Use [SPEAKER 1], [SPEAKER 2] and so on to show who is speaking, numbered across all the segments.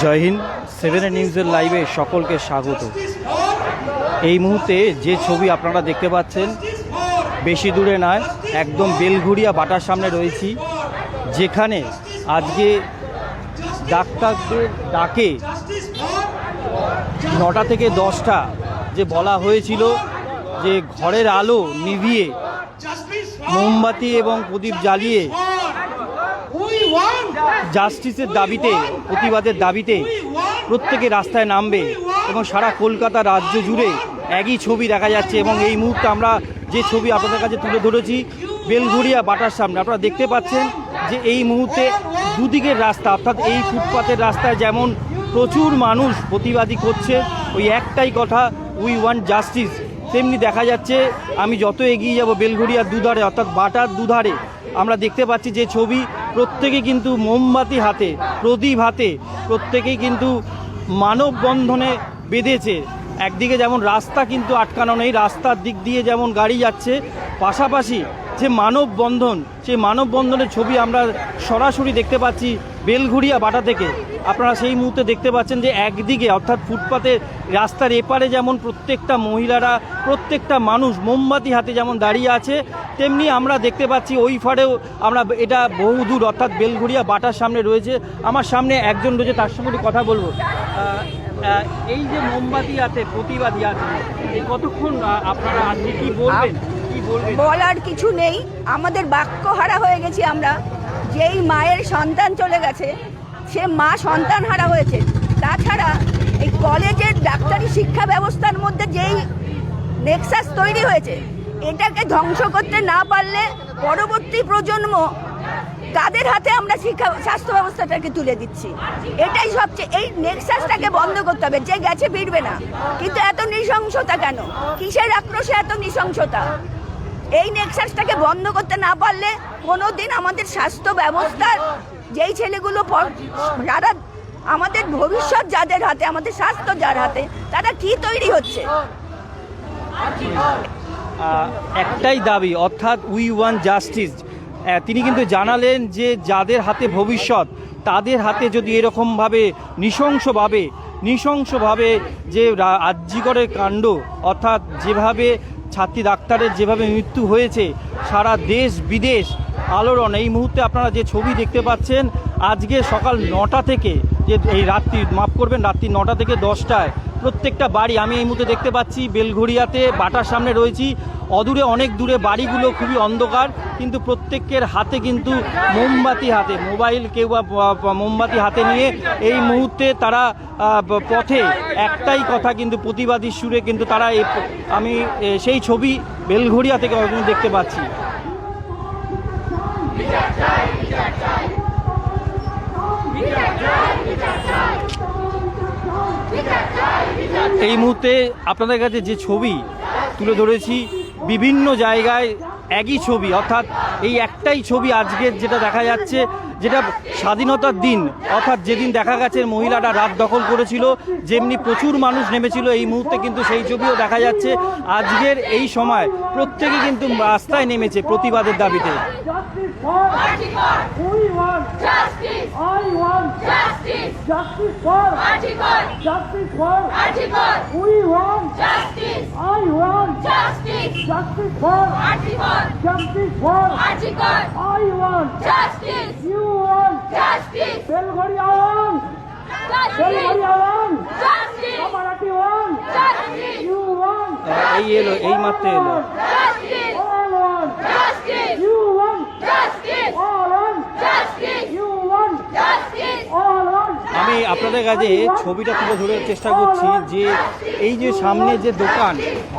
[SPEAKER 1] জয় Hind. Seven নিউজের লাইভে সকলকে স্বাগত। এই মুহূর্তে যে ছবি আপনারা দেখতে পাচ্ছেন বেশি দূরে নয়, একদম বেলঘুরিয়া বাটার সামনে রয়েছি, যেখানে আজকে ডাক্তারদের ডাকে 9টা থেকে 10টা যে বলা হয়েছিল যে ঘরের আলো নিভিয়ে মোমবাতি এবং প্রদীপ জ্বালিয়ে জাস্টিসের দাবিতে, প্রতিবাদের দাবিতে প্রত্যেকে রাস্তায় নামবে এবং সারা কলকাতা রাজ্য জুড়ে একই ছবি দেখা যাচ্ছে। এবং এই মুহূর্তে আমরা যে ছবি আপনাদের কাছে তুলে ধরেছি বেলঘুরিয়া বাটার সামনে, আপনারা দেখতে পাচ্ছেন যে এই মুহূর্তে দুদিকের রাস্তা, অর্থাৎ এই ফুটপাতের রাস্তায় যেমন প্রচুর মানুষ প্রতিবাদী করছে ওই একটাই কথা, উই ওয়ান্ট জাস্টিস, তেমনি দেখা যাচ্ছে আমি যত এগিয়ে যাব বেলঘুরিয়ার দুধারে অর্থাৎ বাটার দুধারে আমরা দেখতে পাচ্ছি যে ছবি, প্রত্যেকে কিন্তু মোমবাতি হাতে, প্রদীপ হাতে, প্রত্যেকেই কিন্তু মানববন্ধনে বেঁধেছে। একদিকে যেমন রাস্তা কিন্তু আটকানো নেই, রাস্তার দিক দিয়ে যেমন গাড়ি যাচ্ছে, পাশাপাশি যে মানববন্ধন, সেই মানববন্ধনের ছবি আমরা সরাসরি দেখতে পাচ্ছি বেলঘুরিয়া বাটা থেকে। আপনারা সেই মুহূর্তে দেখতে পাচ্ছেন যে একদিকে অর্থাৎ ফুটপাতের রাস্তার এপারে যেমন প্রত্যেকটা মহিলারা, প্রত্যেকটা মানুষ মোমবাতি হাতে যেমন দাঁড়িয়ে আছে, তেমনি আমরা দেখতে পাচ্ছি ওই ফাড়েও আমরা, এটা বহুদূর অর্থাৎ বেলঘুরিয়া বাটার সামনে রয়েছে। আমার সামনে একজন রয়েছে, তার সঙ্গে কথা বলবো। এই যে মোমবাতি আছে, প্রতিবাদী আছে, এই কতক্ষণ আপনারা আজকে কি বলবেন?
[SPEAKER 2] বলার কিছু নেই, আমাদের বাক্য হারা হয়ে গেছি আমরা। যেই মায়ের সন্তান চলে গেছে সে মা সন্তান হারা হয়েছে। তাছাড়া এই কলেজের ডাক্তারি শিক্ষা ব্যবস্থার মধ্যে যেই নেক্সাস তৈরি হয়েছে, এটাকে ধ্বংস করতে না পারলে পরবর্তী প্রজন্ম তাদের হাতে আমরা স্বাস্থ্য ব্যবস্থাটাকে তুলে দিচ্ছি। এটাই সবচেয়ে, এই নেক্সাসটাকে বন্ধ করতে হবে। যে গেছে ফিরবে না, কিন্তু এত নৃশংসতা কেন? কিসের আক্রোশে এত নৃশংসতা? এই নেক্সাসটাকে বন্ধ করতে না পারলে কোনো দিন আমাদের স্বাস্থ্য ব্যবস্থার যেই ছেলেগুলো, যারা আমাদের ভবিষ্যৎ যাদের হাতে, আমাদের স্বাস্থ্য যার হাতে, তারা কি তৈরি হচ্ছে?
[SPEAKER 1] একটাই দাবি, অর্থাৎ উই ওয়ান্ট জাস্টিস। তিনি কিন্তু জানালেন যে যাদের হাতে ভবিষ্যৎ, তাদের হাতে যদি এরকমভাবে নৃশংসভাবে যে আরজিকরের কাণ্ড, অর্থাৎ যেভাবে ছাত্রী ডাক্তারের যেভাবে মৃত্যু হয়েছে, সারা দেশ বিদেশ আলোড়ন। এই মুহূর্তে আপনারা যে ছবি দেখতে পাচ্ছেন আজকে সকাল 9টা থেকে, যে এই রাত্রি, মাফ করবেন, রাত্রি 9টা থেকে 10টায় প্রত্যেকটা বাড়ি, আমি এই মুহূর্তে দেখতে পাচ্ছি বেলঘুরিয়াতে বাটার সামনে রয়েছি, অদূরে অনেক দূরে বাড়িগুলো খুবই অন্ধকার, কিন্তু প্রত্যেকের হাতে কিন্তু মোমবাতি হাতে, মোবাইল কেউ বা মোমবাতি হাতে নিয়ে এই মুহূর্তে তারা পথে, একটাই কথা কিন্তু প্রতিবাদী সুরে কিন্তু তারা, আমি সেই ছবি বেলঘুরিয়া থেকে দেখতে পাচ্ছি। এই মুহূর্তে আপনাদের কাছে যে ছবি তুলে ধরেছি বিভিন্ন জায়গায় একই ছবি, অর্থাৎ এই একটাই ছবি আজকের যেটা দেখা যাচ্ছে, যেটা স্বাধীনতার দিন, অর্থাৎ যেদিন দেখা গেছে মহিলারা রাত দখল করেছিল, যেমনি প্রচুর মানুষ নেমেছিল, এই মুহূর্তে কিন্তু সেই ছবিও দেখা যাচ্ছে। আজকের এই সময় প্রত্যেকে কিন্তু রাস্তায় নেমেছে প্রতিবাদের দাবিতে। এই এলো, এই মাত্র এলো। আমি আপনাদের কাছে ছবিটা তুলে ধরার চেষ্টা করছি যে এই যে সামনে যে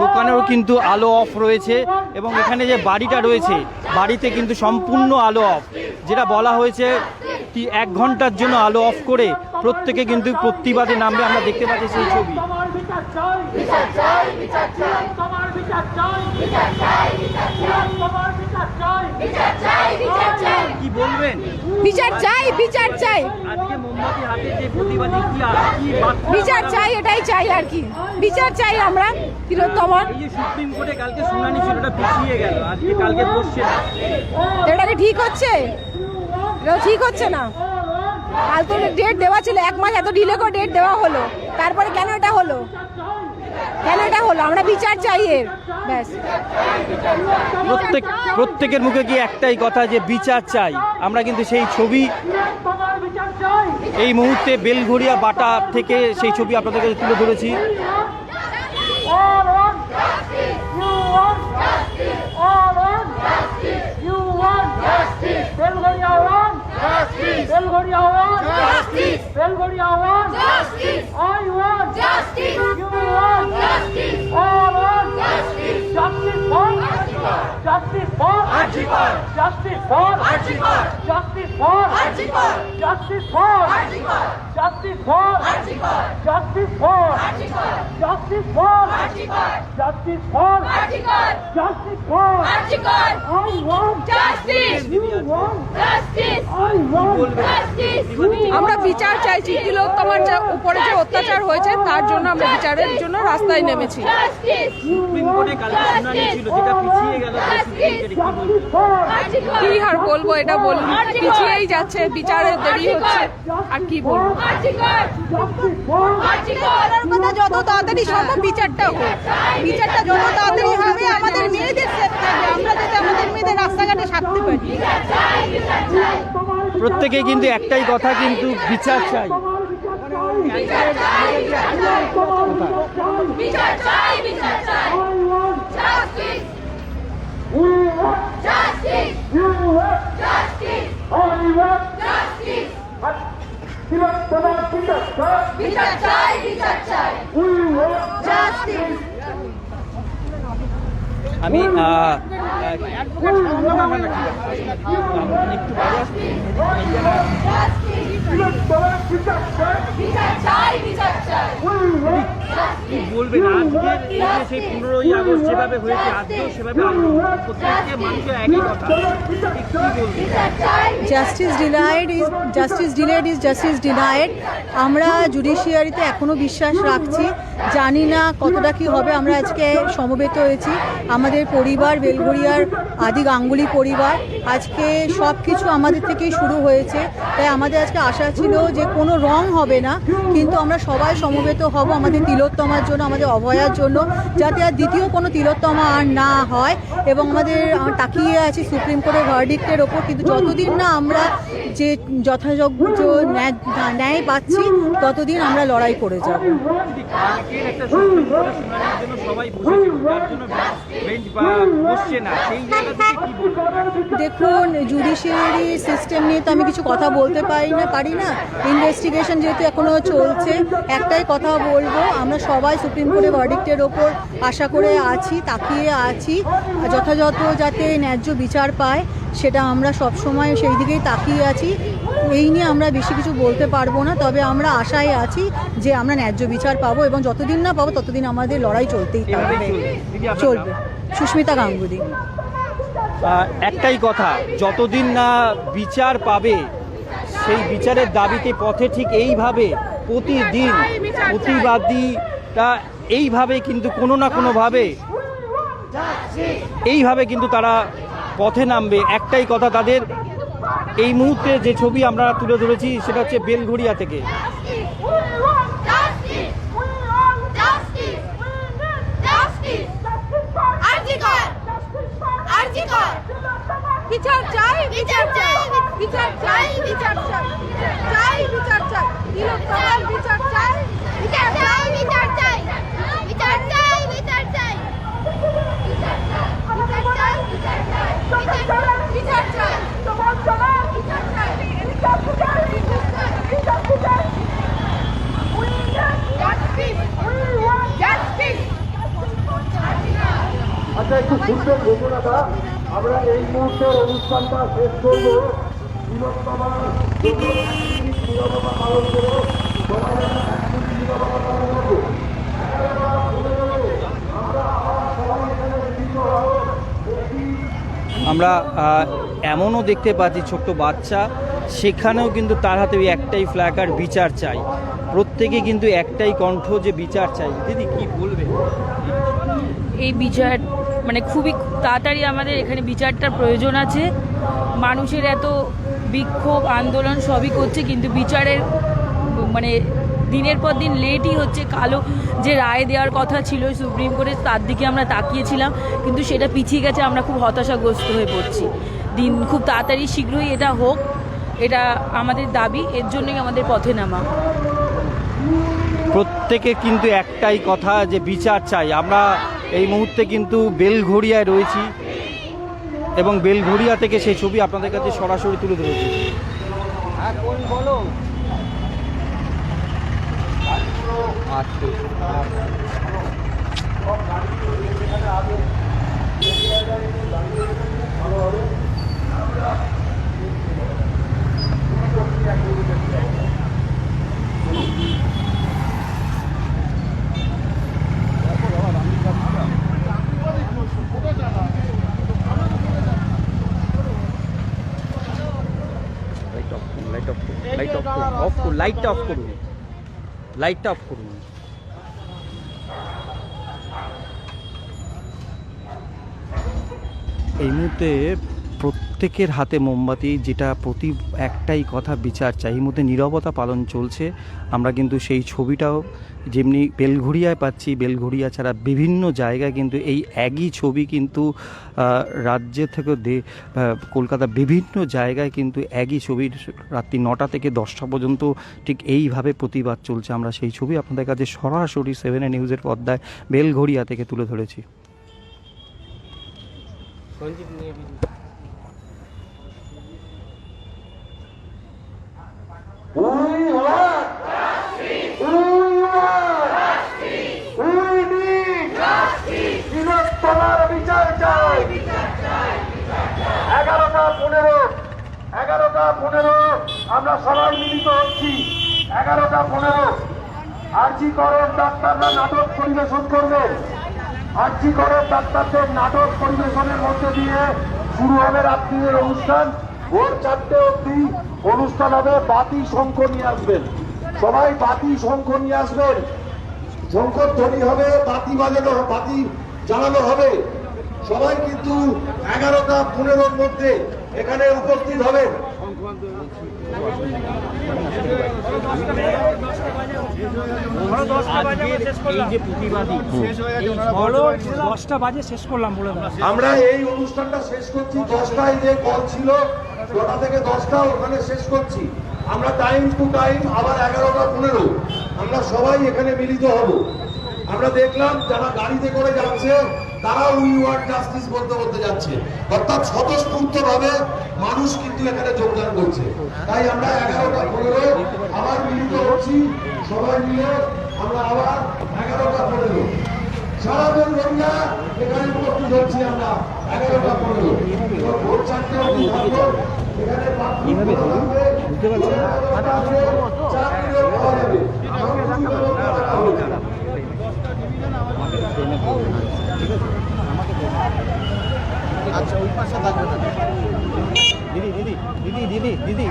[SPEAKER 1] দোকানেরও কিন্তু আলো অফ রয়েছে, এবং এখানে যে বাড়িটা রয়েছে, বাড়িতে কিন্তু সম্পূর্ণ আলো অফ। যেটা বলা হয়েছে 1 ঘন্টার জন্য আলো অফ করে প্রত্যেকে কিন্তু প্রতিবাদে নামবে, আমরা দেখতে পাচ্ছি সেই ছবি। কি বলবেন?
[SPEAKER 2] বিচার চাই, বিচার চাই।
[SPEAKER 1] আজকে মোমবাতি হাতে যে প্রতিবাদী কি
[SPEAKER 2] বিচার চাই, এটাই চাই আর কি, বিচার চাই আমরা। তোমার
[SPEAKER 1] এই যে সুপ্রিম কোর্টে কালকে শুনানি ছিল, ওটা পিছিয়ে গেল, আজকে কালকে বসছে না,
[SPEAKER 2] এটা কি ঠিক হচ্ছে? এটা ঠিক হচ্ছে না।
[SPEAKER 3] কাল তো ডেট দেওয়া ছিল, 1 মাস এত ডিলে করে ডেট দেওয়া হলো, তারপরে কেন এটা হলো? আমরা বিচার চাই এর, ব্যাস।
[SPEAKER 1] প্রত্যেকের মুখে কি একটাই কথা যে বিচার চাই। আমরা কিন্তু সেই ছবি এই মুহূর্তে বেলঘড়িয়া বাটা থেকে সেই ছবি আপনাদের কাছে তুলে ধরেছি।
[SPEAKER 3] আমরা বিচার চাইছি, তিলোত্তমার উপরে যে অত্যাচার হয়েছে তার জন্য আমরা বিচারের জন্য রাস্তায় নেমেছি। কি আর বলবো, এটা বলুন, পিছিয়েই যাচ্ছে, বিচারের দেরি হচ্ছে, আর কি বলবো। কথা যত তাড়াতাড়ি সম্ভব বিচারটা হোক, বিচারটা যত তাড়াতাড়ি হবে আমাদের মেয়েদের সেফ থাকবে, আমরা যাতে আমাদের মেয়েদের রাস্তাঘাটে সারতে পারি।
[SPEAKER 1] প্রত্যেকে কিন্তু একটাই কথা, কিন্তু বিচার চাই। আমি বলবেন আজকে সেই 15ই আগস্ট যেভাবে হয়েছে আজকেও সেভাবে মানুষের একই কথা,
[SPEAKER 3] justice delayed is justice denied. আমরা জুডিশিয়ারিতে এখনও বিশ্বাস রাখছি, জানি না কতটা কি হবে। আমরা আজকে সমবেত হয়েছি, আমাদের পরিবার বেলঘড়িয়ার আদি গাঙ্গুলি পরিবার, আজকে সব কিছু আমাদের থেকেই শুরু হয়েছে। তাই আমাদের আজকে আশা ছিল যে কোনো রং হবে না, কিন্তু আমরা সবাই সমবেত হব আমাদের তিলোত্তমার জন্য, আমাদের অভয়ার জন্য, যাতে আর দ্বিতীয় কোনো তিলোত্তমা আর না হয়। এবং আমরা তাকিয়ে আছি সুপ্রিম কোর্টের ভার্ডিক্টের ওপর, কিন্তু যতদিন না আমরা যে যথাযোগ্য ন্যায় পাচ্ছি ততদিন আমরা লড়াই করে যাব। দেখুন, জুডিশিয়ারি সিস্টেম নিয়ে তো আমি কিছু কথা বলতে পারি না। ইনভেস্টিগেশন যেহেতু এখনও চলছে, একটাই কথা বলবো, আমরা সবাই সুপ্রিম কোর্টের ভার্ডিক্টের ওপর আশা করে আছি, তাকিয়ে আছি, যথাযথ যাতে ন্যায্য বিচার পায় সেটা আমরা সবসময় সেই দিকেই তাকিয়ে আছি। এই নিয়ে আমরা বেশি কিছু বলতে পারবো না, তবে আমরা আশায় আছি যে আমরা ন্যায্য বিচার পাবো, এবং যতদিন না পাবো ততদিন আমাদের লড়াই চলতেই চলবে। সুস্মিতা গাঙ্গুলি।
[SPEAKER 1] একটাই কথা, যতদিন না বিচার পাবে সেই বিচারের দাবিতে পথে ঠিক এইভাবে প্রতিদিন প্রতিবাদীরা এইভাবে কিন্তু কোনো না কোনোভাবে এইভাবে কিন্তু তারা পথে নামবে। একটাই কথা তাদের, এই মুহূর্তে যে ছবি আমরা তুলে ধরেছি সেটা হচ্ছে বেলঘড়িয়া থেকে।
[SPEAKER 3] বিচার চাই, বিচার চাই, বিচার চাই, বিচার চাই, চাই বিচার চাই, তিলোত্তমার বিচার চাই, বিচার চাই, বিচার চাই, বিচার চাই, বিচার চাই, বিচার চাই, বিচার চাই, বিচার চাই, তোমার তোমার বিচার চাই, বিচার চাই, বিচার চাই, we want justice, we want justice.
[SPEAKER 4] আচ্ছা, একটু শুনবেন ঘোষণাটা। আমরা এই মুহূর্তে অনুষ্ঠানটা শেষ করব। তিলোত্তমা পালন করবো,
[SPEAKER 1] আমরা এমনও দেখতে পাচ্ছি ছোট্ট বাচ্চা, সেখানেও কিন্তু তার হাতে ওই একটাই ফ্ল্যাকার, বিচার চাই। প্রত্যেকে কিন্তু একটাই কণ্ঠ যে বিচার চাই। দিদি কি বলবে?
[SPEAKER 5] এই বিচার মানে খুবই তাড়াতাড়ি আমাদের এখানে বিচারটার প্রয়োজন আছে। মানুষের এত বিক্ষোভ আন্দোলন সবই করছে, কিন্তু বিচারের মানে দিনের পর দিন লেটই হচ্ছে। কালো যে রায় দেওয়ার কথা ছিল সুপ্রিম কোর্টে, তার দিকে আমরা তাকিয়েছিলাম, কিন্তু সেটা পিছিয়ে গেছে। আমরা খুব হতাশাগ্রস্ত হয়ে পড়ছি। দিন খুব তাড়াতাড়ি শীঘ্রই এটা হোক, এটা আমাদের দাবি, এর জন্যই আমাদের পথে নামা।
[SPEAKER 1] প্রত্যেকে কিন্তু একটাই কথা যে বিচার চাই। আমরা এই মুহূর্তে কিন্তু বেলঘড়িয়ায় রয়েছি এবং বেলঘড়িয়া থেকে সেই ছবি আপনাদের কাছে সরাসরি তুলে ধরেছি। লাইটটা অফ করুন। এই মুহূর্তে প্রত্যেকের হাতে মোমবাতি, যেটা প্রতি একটাই কথা বিচার চাই। এই মুহূর্তে নীরবতা পালন চলছে। আমরা কিন্তু সেই ছবিটাও যেমনি বেলঘড়িয়ায় পাচ্ছি, বেলঘড়িয়া ছাড়া বিভিন্ন জায়গায় কিন্তু এই একই ছবি কিন্তু রাজ্যের থেকে কলকাতা বিভিন্ন জায়গায় কিন্তু একই ছবির রাত্রি 9টা থেকে 10টা পর্যন্ত ঠিক এইভাবে প্রতিবাদ চলছে। আমরা সেই ছবি আপনাদের কাছে সরাসরি 7 নিউজের পর্দায় বেলঘড়িয়া থেকে তুলে ধরেছি।
[SPEAKER 4] বিচার চাই। 11টা 15 আমরা সবাই মিলিত হচ্ছি। 11টা 15 আরজি করেন ডাক্তাররা নাটক পরিবেশন করবেন। আরজি করেন ডাক্তারদের নাটক পরিবেশনের মধ্যে দিয়ে শুরু হবে রাত্রির অনুষ্ঠান। ভোর 4টে অবধি অনুষ্ঠান হবে। বাতি শঙ্খ নিয়ে আসবেন, সবাই বাতি শঙ্খ নিয়ে আসবেন। শঙ্কর ধ্বনি হবে, বাতি জ্বালানো হবে। সবাই কিন্তু 11টা 15 মধ্যে এখানে উপস্থিত হবেন। আমরা এই অনুষ্ঠানটা শেষ করছি 10টায়, যে কল ছিল 9টা থেকে 10টা ওখানে শেষ করছি। আমরা টাইম টু টাইম আবার 11টা 15 আমরা সবাই এখানে মিলিত হব। আমরা দেখলাম যারা গাড়িতে করে যাচ্ছে তারা উই ওয়ান্ট জাস্টিস বলতে বলতে যাচ্ছে, অর্থাৎ স্বতঃস্ফূর্ত ভাবে মানুষ কিন্তু এখানে যোগদান করছে। তাই আমরা 11টা 15 আবার মিলিত হচ্ছি সবাই মিলে। আমরা আবার 11টা 15 সারা বেলঘড়িয়া এখানে উপস্থিত হচ্ছি। আমরা 11টা 15 ভোর 4টে অবধি থাকবো এখানে।
[SPEAKER 1] আচ্ছা, ওই পাশে থাকবে না দিদি।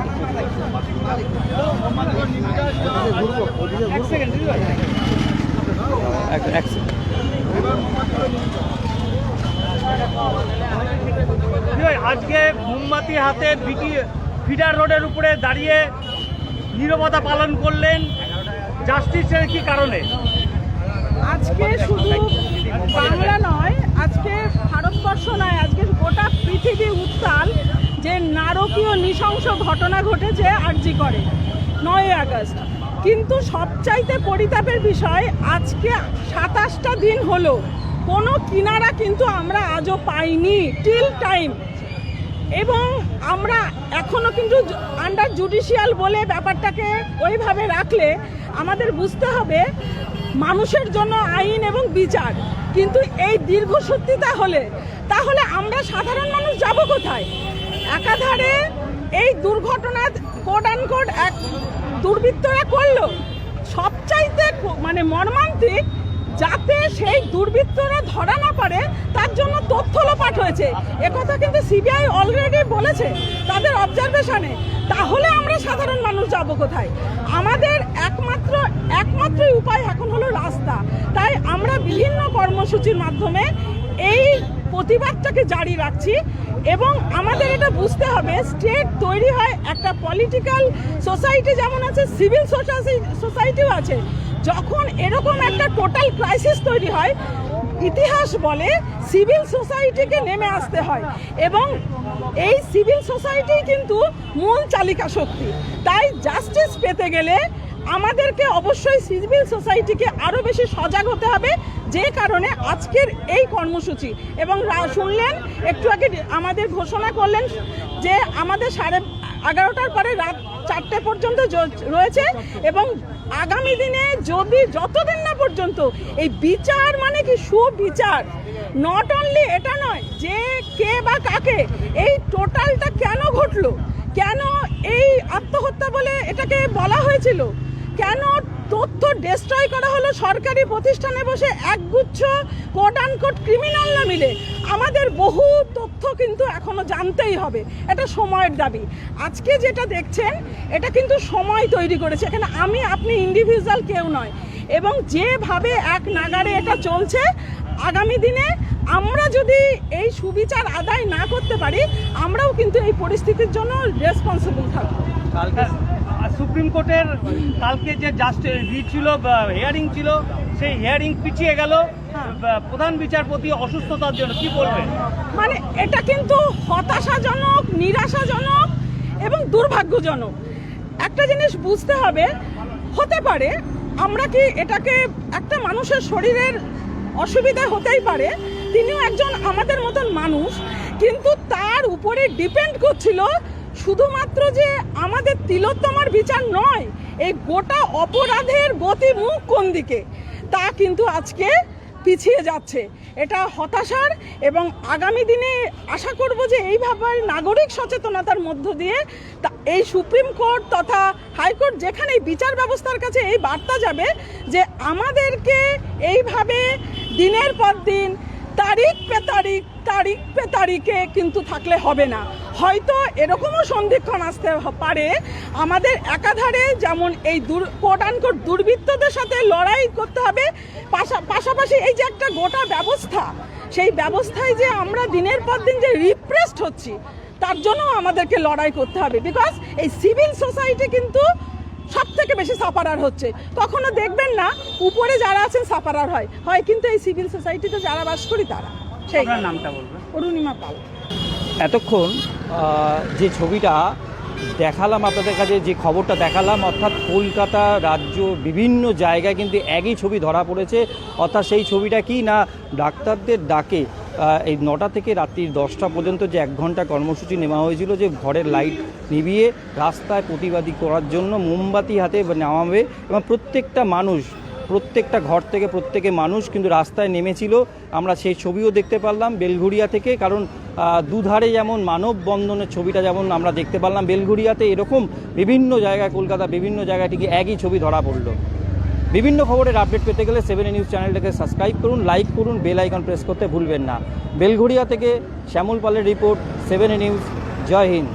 [SPEAKER 6] আজকে মোমবাতি হাতে ফিডার রোডের উপরে দাঁড়িয়ে নীরবতা পালন করলেন, জাস্টিসের কি কারণে?
[SPEAKER 7] আজকে শুধু বাংলা নয়, আজকে ভারতবর্ষ নয়, আজকে গোটা পৃথিবী উত্তাল যে নারকীয় নৃশংস ঘটনা ঘটেছে আরজি করে 9ই আগস্ট। কিন্তু সবচাইতে পরিতাপের বিষয়, আজকে 27টা দিন হলো কোনো কিনারা কিন্তু আমরা আজও পাইনি টিল টাইম। এবং আমরা এখনও কিন্তু আন্ডার জুডিশিয়াল বলে ব্যাপারটাকে ওইভাবে রাখলে আমাদের বুঝতে হবে মানুষের জন্য আইন এবং বিচার। কিন্তু এই দীর্ঘসূত্রিতা হলে তাহলে আমরা সাধারণ মানুষ যাব কোথায়? একাধারে এই দুর্ঘটনা কোড অ্যান্ড কোড এক দুর্বৃত্তরা করলো, সবচাইতে মানে মর্মান্তিক, যাতে সেই দুর্বৃত্তরা ধরা না পারে তার জন্য তথ্য লোপাট হয়েছে। একথা কিন্তু সিবিআই অলরেডি বলেছে তাদের অবজারভেশনে। তাহলে আমরা সাধারণ মানুষ যাব কোথায়? আমাদের একমাত্রই উপায় এখন হলো রাস্তা। তাই আমরা বিভিন্ন কর্মসূচির মাধ্যমে এই প্রতিবাদটাকে জারি রাখছি। এবং আমাদের এটা বুঝতে হবে, স্টেট তৈরি হয় একটা পলিটিক্যাল সোসাইটি যেমন আছে, সিভিল সোসাইটিও আছে। যখন এরকম একটা টোটাল ক্রাইসিস তৈরি হয়, ইতিহাস বলে সিভিল সোসাইটিকে নেমে আসতে হয়, এবং এই সিভিল সোসাইটি কিন্তু মূল চালিকা শক্তি। তাই জাস্টিস পেতে গেলে আমাদেরকে অবশ্যই সিভিল সোসাইটিকে আরও বেশি সজাগ হতে হবে, যে কারণে আজকের এই কর্মসূচি। এবং শুনলেন একটু আগে আমাদের ঘোষণা করলেন যে আমাদের 11:30টার পরে রাত 4টে পর্যন্ত রয়েছে, এবং আগামী দিনে যদি যতদিন না পর্যন্ত এই বিচার, মানে কি সুবিচার, নট অনলি এটা নয় যে কে বা কাকে, এই টোটালটা কেন ঘটলো, কেন এই আত্মহত্যা বলে এটাকে বলা হয়েছিল, কেন তথ্য ডিস্ট্রয় করা হলো সরকারি প্রতিষ্ঠানে বসে একগুচ্ছ কোট আনকোট ক্রিমিনাল না মিলে, আমাদের বহু তথ্য কিন্তু এখনো জানতেই হবে। এটা সময়ের দাবি। আজকে যেটা দেখছেন এটা কিন্তু সময় তৈরি করেছে, এখানে আমি আপনি ইন্ডিভিজুয়াল কেউ নয়। এবং যেভাবে এক নাগারে এটা চলছে, আগামী দিনে আমরা যদি এই সুবিচার আদায় না করতে পারি, আমরাও কিন্তু এই পরিস্থিতির জন্য রেসপন্সিবল থাকবো।
[SPEAKER 6] কালকে সুপ্রিম কোর্টের কালকে যে ছিল, হিয়ারিং ছিল, সেই হিয়ারিং পিছিয়ে গেল প্রধান বিচারপতি অসুস্থতার জন্য, কি বলবেন?
[SPEAKER 7] মানে এটা কিন্তু হতাশাজনক, নিরাশাজনক এবং দুর্ভাগ্যজনক। একটা জিনিস বুঝতে হবে, হতে পারে আমরা কি এটাকে, একটা মানুষের শরীরের অসুবিধা হতেই পারে, তিনিও একজন আমাদের মতন মানুষ, কিন্তু তার উপরে ডিপেন্ড করছিল শুধুমাত্র যে আমাদের তিলোত্তমার বিচার নয়, এই গোটা অপরাধের গতিমুখ কোন দিকে, তা কিন্তু আজকে পিছিয়ে যাচ্ছে। এটা হতাশার, এবং আগামী দিনে আশা করব যে এইভাবে নাগরিক সচেতনতার মধ্য দিয়ে এই সুপ্রিম কোর্ট তথা হাইকোর্ট, যেখানে বিচার ব্যবস্থার কাছে এই বার্তা যাবে যে আমাদেরকে এইভাবে দিনের পর দিন, তারিখ পে তারিখে কিন্তু থাকলে হবে না। হয়তো এরকমও সন্ধিক্ষণ আসতে পারে, আমাদের একাধারে যেমন এই কোট আনকোট দুর্বৃত্তদের সাথে লড়াই করতে হবে, পাশাপাশি এই যে একটা গোটা ব্যবস্থা, সেই ব্যবস্থায় যে আমরা দিনের পর দিন যে রিপ্রেসড হচ্ছি, তার জন্য আমাদেরকে লড়াই করতে হবে। বিকজ এই সিভিল সোসাইটি কিন্তু সব থেকে বেশি সাফারার হচ্ছে। কখনো দেখবেন না উপরে যারা আছেন সাফারার হয়, কিন্তু এই সিভিল সোসাইটিতে যারা বাস করি তারা। সেই
[SPEAKER 6] নামটা বলবেন?
[SPEAKER 7] অরুণিমা পাল।
[SPEAKER 1] এতক্ষণ যে ছবিটা দেখালাম আপনাদের কাছে, যে খবরটা দেখালাম, অর্থাৎ কলকাতা রাজ্য বিভিন্ন জায়গায় কিন্তু একই ছবি ধরা পড়েছে। অর্থাৎ সেই ছবিটা কি না, ডাক্তারদের ডাকে এই 9টা থেকে রাত্রি 10টা পর্যন্ত যে 1 ঘন্টা কর্মসূচি নেওয়া হয়েছিল, যে ঘরের লাইট নিভিয়ে রাস্তায় প্রতিবাদী করার জন্য মোমবাতি হাতে নামাবে, এবং প্রত্যেকটা ঘর থেকে প্রত্যেকে মানুষ কিন্তু রাস্তায় নেমেছিল। আমরা সেই ছবিও দেখতে পারলাম বেলঘরিয়া থেকে, কারণ দুধারে যেমন মানববন্ধনের ছবিটা যেমন আমরা দেখতে পারলাম, বেলঘরিয়াতে এরকম বিভিন্ন জায়গায়, কলকাতা বিভিন্ন জায়গায় ঠিক একই ছবি ধরা পড়ল। বিভিন্ন খবরের আপডেট পেতে গেলে 7A নিউজ চ্যানেলটাকে সাবস্ক্রাইব করুন, লাইক করুন, বেল আইকন প্রেস করতে ভুলবেন না। বেলঘরিয়া থেকে শ্যামল পালের রিপোর্ট, 7A নিউজ। জয় হিন্দ।